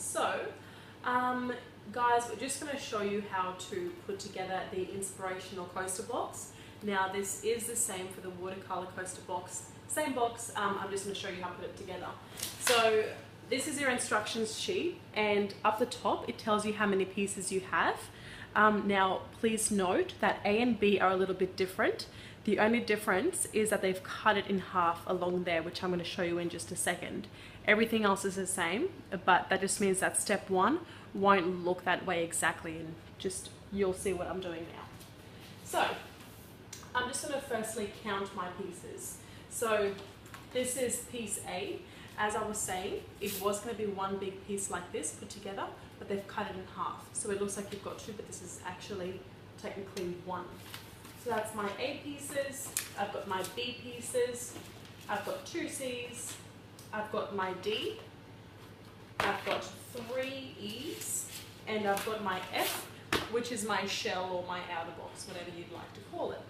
So, guys, we're just going to show you how to put together the inspirational coaster box. Now, this is the same for the watercolor coaster box. Same box, I'm just going to show you how to put it together. So, this is your instructions sheet, and up the top it tells you how many pieces you have. Now, please note that A and B are a little bit different. The only difference is that they've cut it in half along there, which I'm going to show you in just a second. Everything else is the same, but that just means that step 1 won't look that way exactly, and just you'll see what I'm doing now. So, I'm just going to firstly count my pieces. So, this is piece A. As I was saying, it was going to be one big piece like this put together, but they've cut it in half. So it looks like you've got 2, but this is actually technically 1. So that's my A pieces, I've got my B pieces, I've got 2 C's, I've got my D, I've got 3 E's, and I've got my F, which is my shell or my outer box, whatever you'd like to call it.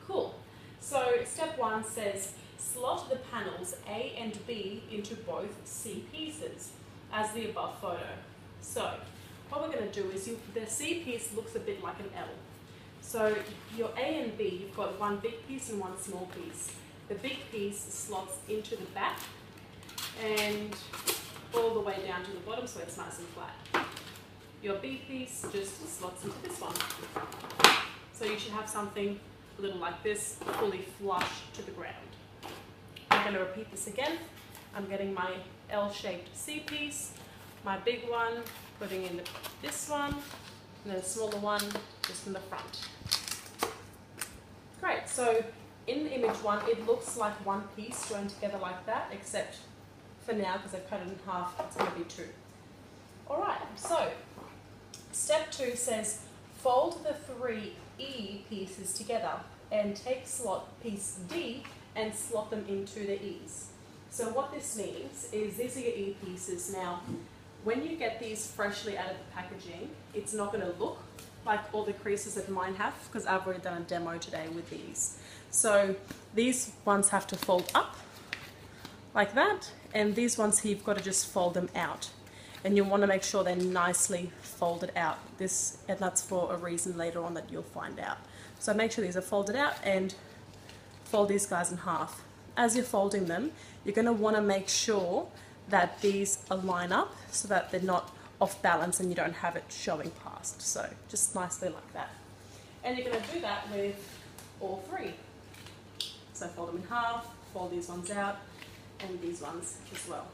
Cool. So step 1 says, slot the panels A and B into both C pieces, as the above photo. So what we're going to do is, the C piece looks a bit like an L. So your A and B, you've got one big piece and one small piece. The big piece slots into the back and all the way down to the bottom, so it's nice and flat. Your B piece just slots into this one. So you should have something a little like this, fully flush to the ground. I'm going to repeat this again. I'm getting my L-shaped C piece, my big one, putting in this one, and then a smaller one just in the front. Great, so in image 1, it looks like one piece joined together like that, except for now, because I've cut it in half, it's going to be 2. Alright, so step 2 says, fold the 3 E pieces together and take slot piece D and slot them into the E's. So what this means is these are your E pieces. Now, when you get these freshly out of the packaging, it's not going to look like all the creases that mine have, because I've already done a demo today with these. So these ones have to fold up like that, and these ones here, you've got to just fold them out. And you want to make sure they're nicely folded out. And that's for a reason later on that you'll find out. So make sure these are folded out and fold these guys in half. As you're folding them, you're going to want to make sure that these line up so that they're not off balance and you don't have it showing past. So just nicely like that. And you're going to do that with all 3. So fold them in half, fold these ones out, and these ones as well.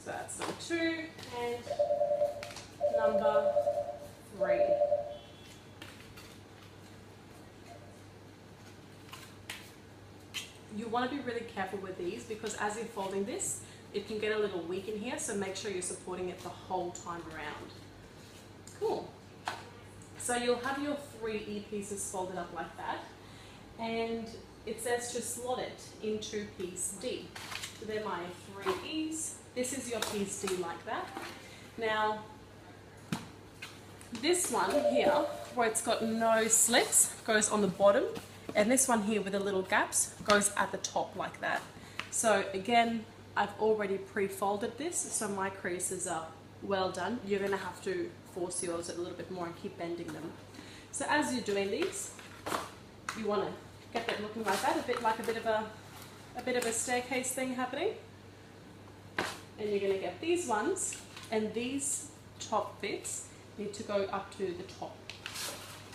So that's number 2 and number 3. You want to be really careful with these, because as you're folding this, it can get a little weak in here, so make sure you're supporting it the whole time around. Cool. So you'll have your 3 E pieces folded up like that, and it says to slot it into piece D. So they're my 3 E's. This is your piece D like that. Now, this one here, where it's got no slits, goes on the bottom, and this one here with the little gaps goes at the top like that. So again, I've already pre-folded this, so my creases are well done. You're going to have to force yours a little bit more and keep bending them. So as you're doing these, you want to get that looking like that, a bit of a staircase thing happening. And you're going to get these ones, and these top bits need to go up to the top.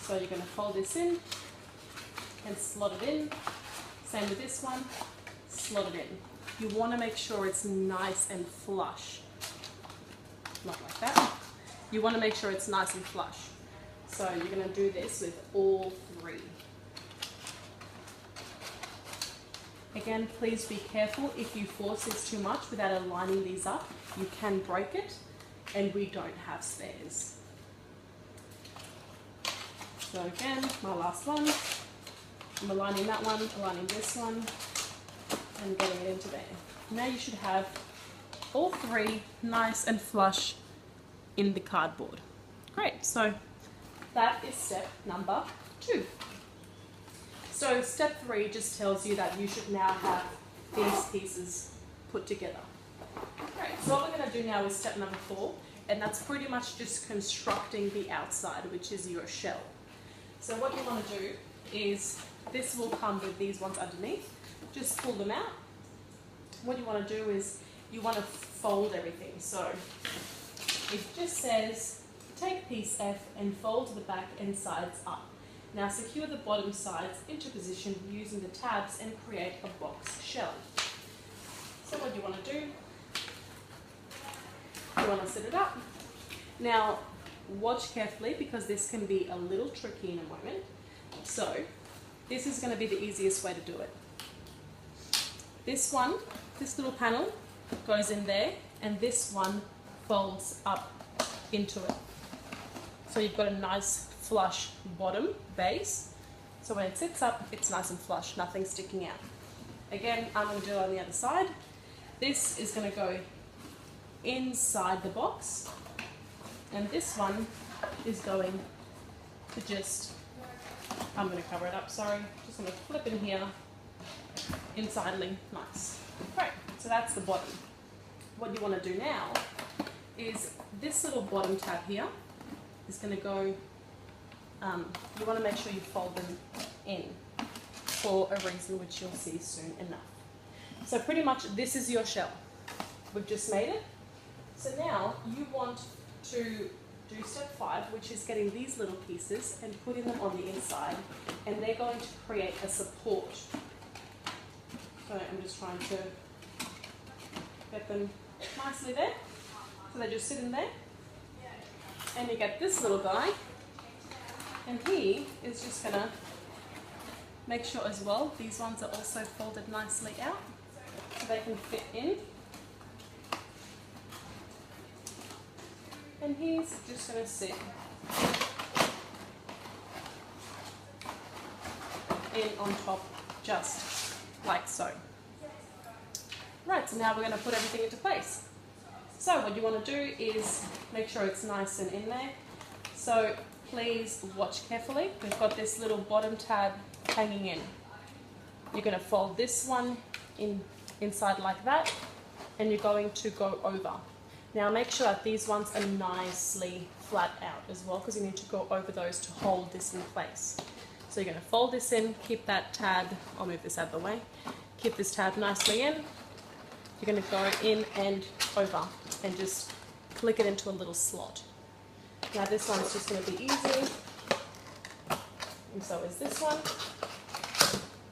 So you're going to fold this in and slot it in. Same with this one, slot it in. You want to make sure it's nice and flush. Not like that. You want to make sure it's nice and flush. So you're going to do this with all 3. Again, please be careful. If you force this too much without aligning these up, you can break it, and we don't have spares. So again, my last one. I'm aligning that one, aligning this one, and getting it into there. Now you should have all 3 nice and flush in the cardboard. Great, so that is step number 2. So step 3 just tells you that you should now have these pieces put together. Right, so what we're going to do now is step number 4, and that's pretty much just constructing the outside, which is your shell. So what you want to do is, this will come with these ones underneath, just pull them out. What you want to do is, you want to fold everything. So it just says, take piece F and fold the back and sides up. Now secure the bottom sides into position using the tabs and create a box shell. So what you want to do, you want to set it up. Now watch carefully because this can be a little tricky in a moment. So this is going to be the easiest way to do it. This one, this little panel goes in there, and this one folds up into it. So you've got a nice flush bottom base. So when it sits up, it's nice and flush, nothing sticking out. Again, I'm going to do it on the other side. This is going to go inside the box, and this one is going to just, I'm going to cover it up, sorry, just going to flip in here, insidely, nice. Great, so that's the bottom. What you want to do now is this little bottom tab here is going to go, you want to make sure you fold them in for a reason which you'll see soon enough. So pretty much this is your shell. We've just made it. So now you want to do step 5, which is getting these little pieces and putting them on the inside, and they're going to create a support. So I'm just trying to get them nicely there. So they just sit in there. And you get this little guy, and he is just going to make sure as well these ones are also folded nicely out so they can fit in. And he's just going to sit in on top, just like so. Right, so now we're going to put everything into place. So what you want to do is make sure it's nice and in there. So please watch carefully. We've got this little bottom tab hanging in. You're going to fold this one inside like that, and you're going to go over. Now make sure that these ones are nicely flat out as well, because you need to go over those to hold this in place. So you're going to fold this in, keep that tab, I'll move this out of the way, keep this tab nicely in. You're going to go in and over and just click it into a little slot. Now this one's just going to be easy, and so is this one.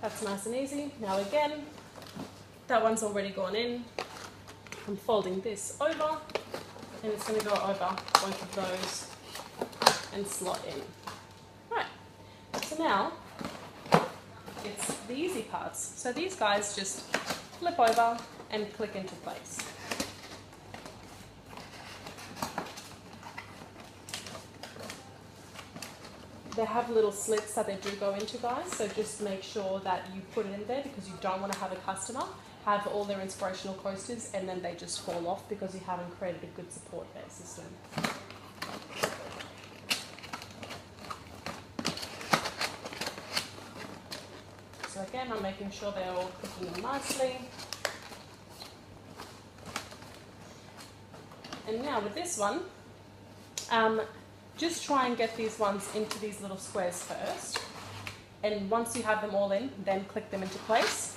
That's nice and easy. Now again, that one's already gone in. I'm folding this over, and it's going to go over both of those and slot in. Right, so now it's the easy parts. So these guys just flip over and click into place. They have little slits that they do go into, guys, so just make sure that you put it in there, because you don't want to have a customer have all their inspirational coasters and then they just fall off because you haven't created a good support base system. So again, I'm making sure they're all clicking in nicely. And now with this one, just try and get these ones into these little squares first. And once you have them all in, then click them into place.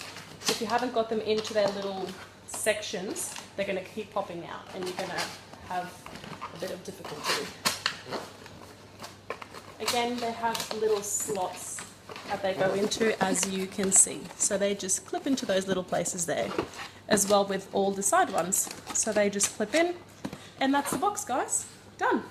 If you haven't got them into their little sections, they're going to keep popping out and you're going to have a bit of difficulty. Again, they have little slots that they go into, as you can see. So they just clip into those little places there, as well with all the side ones. So they just clip in, and that's the box, guys. Done.